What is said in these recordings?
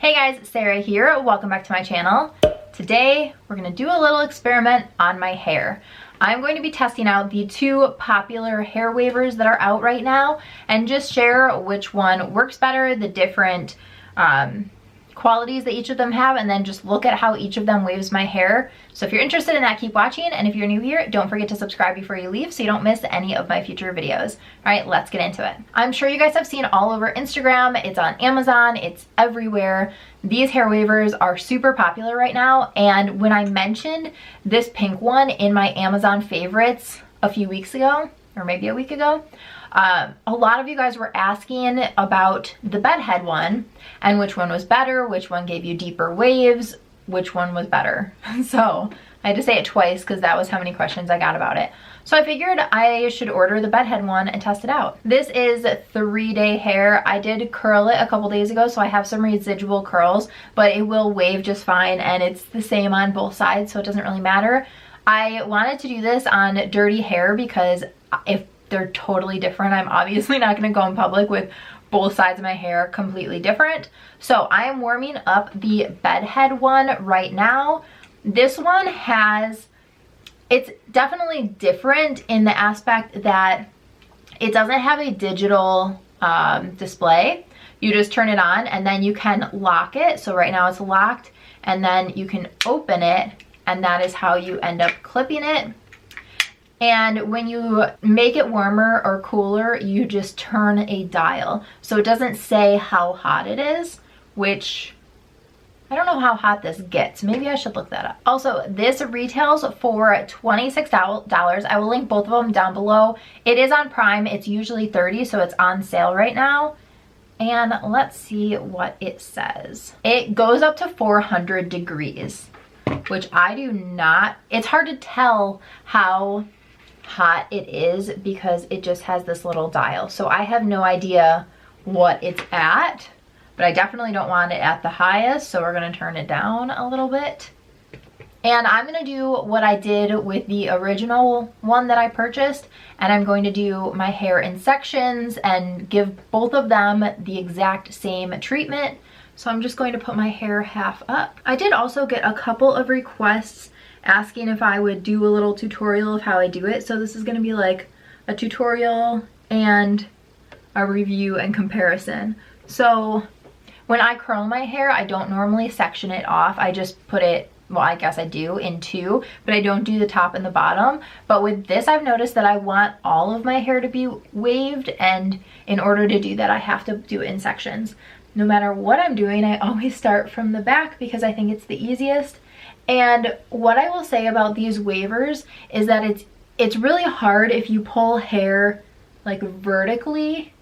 Hey guys, Sarah here. Welcome back to my channel. Today, we're gonna do a little experiment on my hair. I'm going to be testing out the two popular hair wavers that are out right now and just share which one works better, the different qualities that each of them have, and then just look at how each of them waves my hair. So if you're interested in that, keep watching, and if you're new here, don't forget to subscribe before you leave so you don't miss any of my future videos. All right, let's get into it. I'm sure you guys have seen all over Instagram, it's on Amazon, it's everywhere. These hair wavers are super popular right now, and when I mentioned this pink one in my Amazon favorites a few weeks ago, or maybe a week ago, a lot of you guys were asking about the bedhead one and which one was better, which one gave you deeper waves, which one was better. So I had to say it twice because that was how many questions I got about it. So I figured I should order the bedhead one and test it out. This is 3-day hair. I did curl it a couple days ago, so I have some residual curls, but it will wave just fine, and it's the same on both sides, so it doesn't really matter. I wanted to do this on dirty hair because if they're totally different, I'm obviously not going to go in public with both sides of my hair completely different. So I am warming up the bedhead one right now. This one it's definitely different in the aspect that it doesn't have a digital display. You just turn it on and then you can lock it. So right now it's locked, and then you can open it, and that is how you end up clipping it. And when you make it warmer or cooler, you just turn a dial. So it doesn't say how hot it is, which I don't know how hot this gets. Maybe I should look that up. Also, this retails for $26. I will link both of them down below. It is on Prime. It's usually $30, so it's on sale right now. And let's see what it says. It goes up to 400 degrees, which I do not. It's hard to tell how hot it is because it just has this little dial. So I have no idea what it's at, but I definitely don't want it at the highest, so we're gonna turn it down a little bit. And I'm gonna do what I did with the original one that I purchased, and I'm going to do my hair in sections and give both of them the exact same treatment. So I'm just going to put my hair half up. I did also get a couple of requests asking if I would do a little tutorial of how I do it. So this is gonna be like a tutorial and a review and comparison. So when I curl my hair, I don't normally section it off. I just put it, well, I guess I do, in two, but I don't do the top and the bottom. But with this, I've noticed that I want all of my hair to be waved, and in order to do that, I have to do it in sections. No matter what I'm doing, I always start from the back because I think it's the easiest. And what I will say about these wavers is that it's really hard if you pull hair like vertically.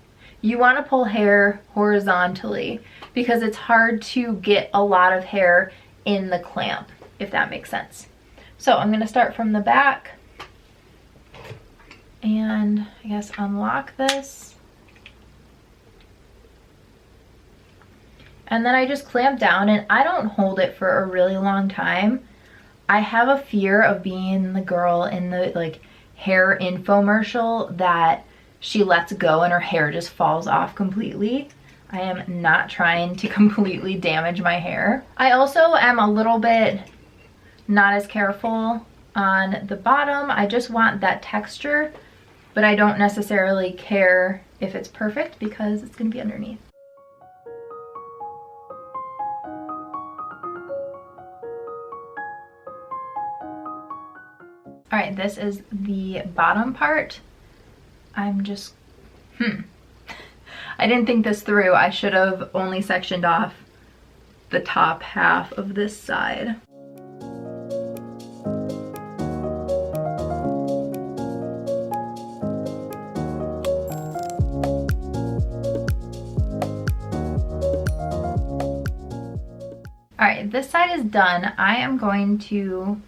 You want to pull hair horizontally because it's hard to get a lot of hair in the clamp, if that makes sense. So I'm going to start from the back and I guess unlock this. And then I just clamp down, and I don't hold it for a really long time. I have a fear of being the girl in the like hair infomercial that she lets go and her hair just falls off completely. I am not trying to completely damage my hair. I also am a little bit not as careful on the bottom. I just want that texture, but I don't necessarily care if it's perfect because it's gonna be underneath. All right, this is the bottom part. I'm just, I didn't think this through. I should have only sectioned off the top half of this side. All right, this side is done. I am going to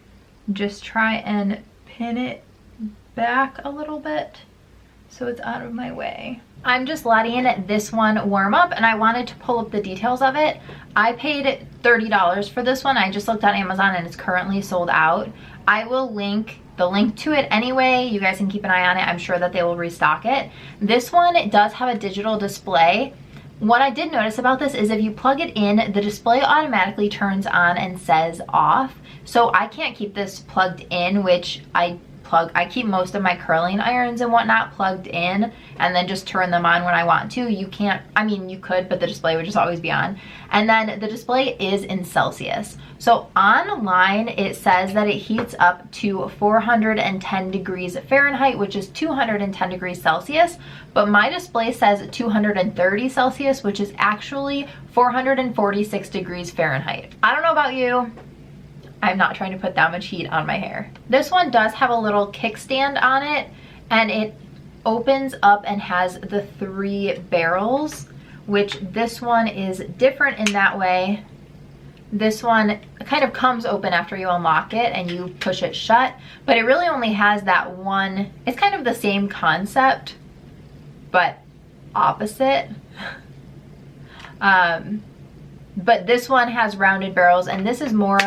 just try and pin it back a little bit so it's out of my way. I'm just letting this one warm up, and I wanted to pull up the details of it. I paid $30 for this one. I just looked on Amazon and it's currently sold out. I will link the link to it anyway. You guys can keep an eye on it. I'm sure that they will restock it. This one, it does have a digital display, What I did notice about this is if you plug it in, the display automatically turns on and says off. So I can't keep this plugged in, which I keep most of my curling irons and whatnot plugged in and then just turn them on when I want to. You can't, I mean, you could, but the display would just always be on. And then the display is in Celsius. So online it says that it heats up to 410 degrees Fahrenheit, which is 210 degrees Celsius. But my display says 230 Celsius, which is actually 446 degrees Fahrenheit. I don't know about you. I'm not trying to put that much heat on my hair. This one does have a little kickstand on it, and it opens up and has the 3 barrels, which this one is different in that way. This one kind of comes open after you unlock it and you push it shut, but it really only has that one. It's kind of the same concept, but opposite. But this one has rounded barrels, and this is more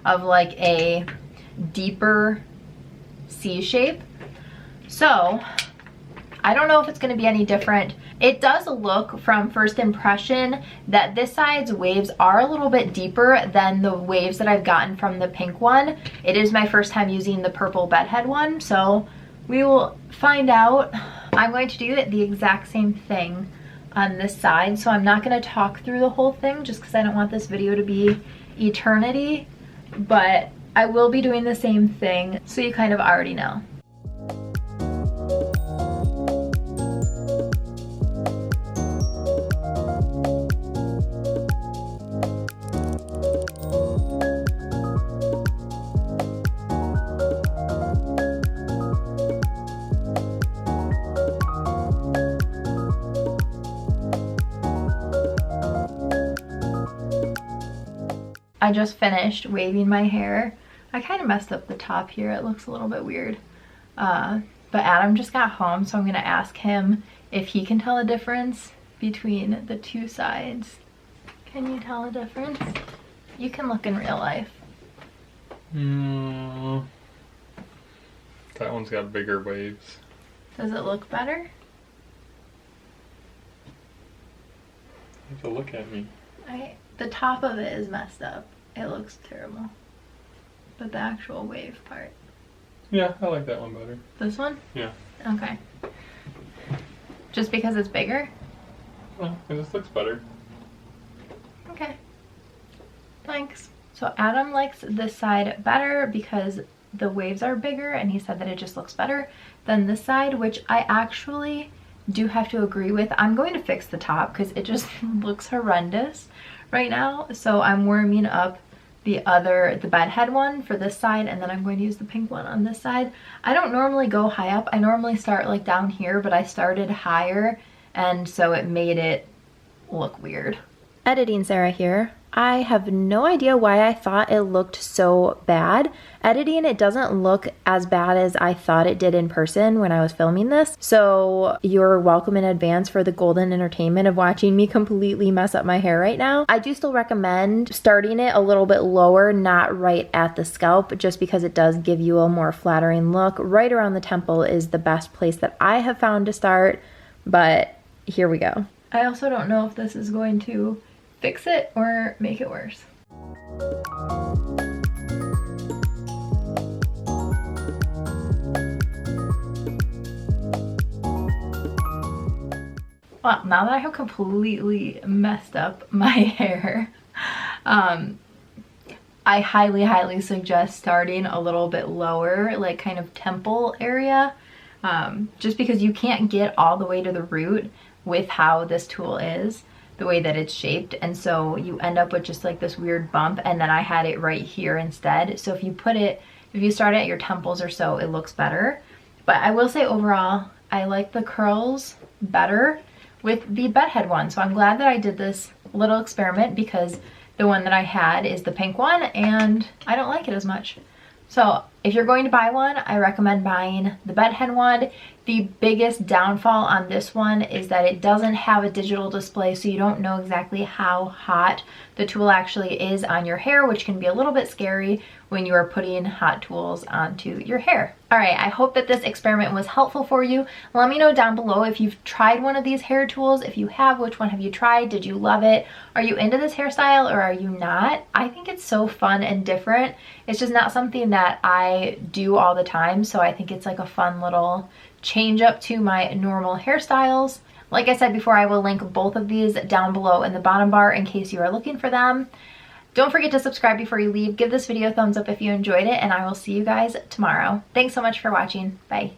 of like a deeper C shape. So I don't know if it's going to be any different. It does look from first impression that this side's waves are a little bit deeper than the waves that I've gotten from the pink one. It is my first time using the purple bedhead one, so we will find out. I'm going to do the exact same thing on this side, so I'm not going to talk through the whole thing just because I don't want this video to be eternity, but I will be doing the same thing so you kind of already know. I just finished waving my hair. I kind of messed up the top here. It looks a little bit weird. But Adam just got home, so I'm gonna ask him if he can tell a difference between the 2 sides. Can you tell a difference? You can look in real life. That one's got bigger waves. Does it look better? You have to look at me. The top of it is messed up. It looks terrible. But the actual wave part. Yeah, I like that one better. This one? Yeah. Okay. Just because it's bigger? Well, it just looks better. Okay. Thanks. So Adam likes this side better because the waves are bigger, and he said that it just looks better than this side, which I actually do have to agree with. I'm going to fix the top because it just looks horrendous right now. So I'm warming up the bedhead one for this side, and then I'm going to use the pink one on this side. I don't normally go high up. I normally start like down here, but I started higher, and so it made it look weird. Editing Sarah here. I have no idea why I thought it looked so bad. Editing, it doesn't look as bad as I thought it did in person when I was filming this. So you're welcome in advance for the golden entertainment of watching me completely mess up my hair right now. I do still recommend starting it a little bit lower, not right at the scalp, just because it does give you a more flattering look. Right around the temple is the best place that I have found to start, but here we go. I also don't know if this is going to fix it or make it worse. Well, now that I have completely messed up my hair, I highly suggest starting a little bit lower, like kind of temple area, just because you can't get all the way to the root with how this tool is, the way that it's shaped, and so you end up with just like this weird bump, and then I had it right here instead. So if you start at your temples or so, it looks better. But I will say overall, I like the curls better with the bedhead one. So I'm glad that I did this little experiment, because the one that I had is the pink one and I don't like it as much. So If you're going to buy one, I recommend buying the bed head one. The biggest downfall on this one is that it doesn't have a digital display, so you don't know exactly how hot the tool actually is on your hair, which can be a little bit scary when you are putting hot tools onto your hair. All right, I hope that this experiment was helpful for you. Let me know down below if you've tried one of these hair tools. If you have, which one have you tried? Did you love it? Are you into this hairstyle or are you not? I think it's so fun and different. It's just not something that I do all the time, so I think it's like a fun little change up to my normal hairstyles. Like I said before, I will link both of these down below in the bottom bar in case you are looking for them. Don't forget to subscribe before you leave. Give this video a thumbs up if you enjoyed it, and I will see you guys tomorrow. Thanks so much for watching. Bye.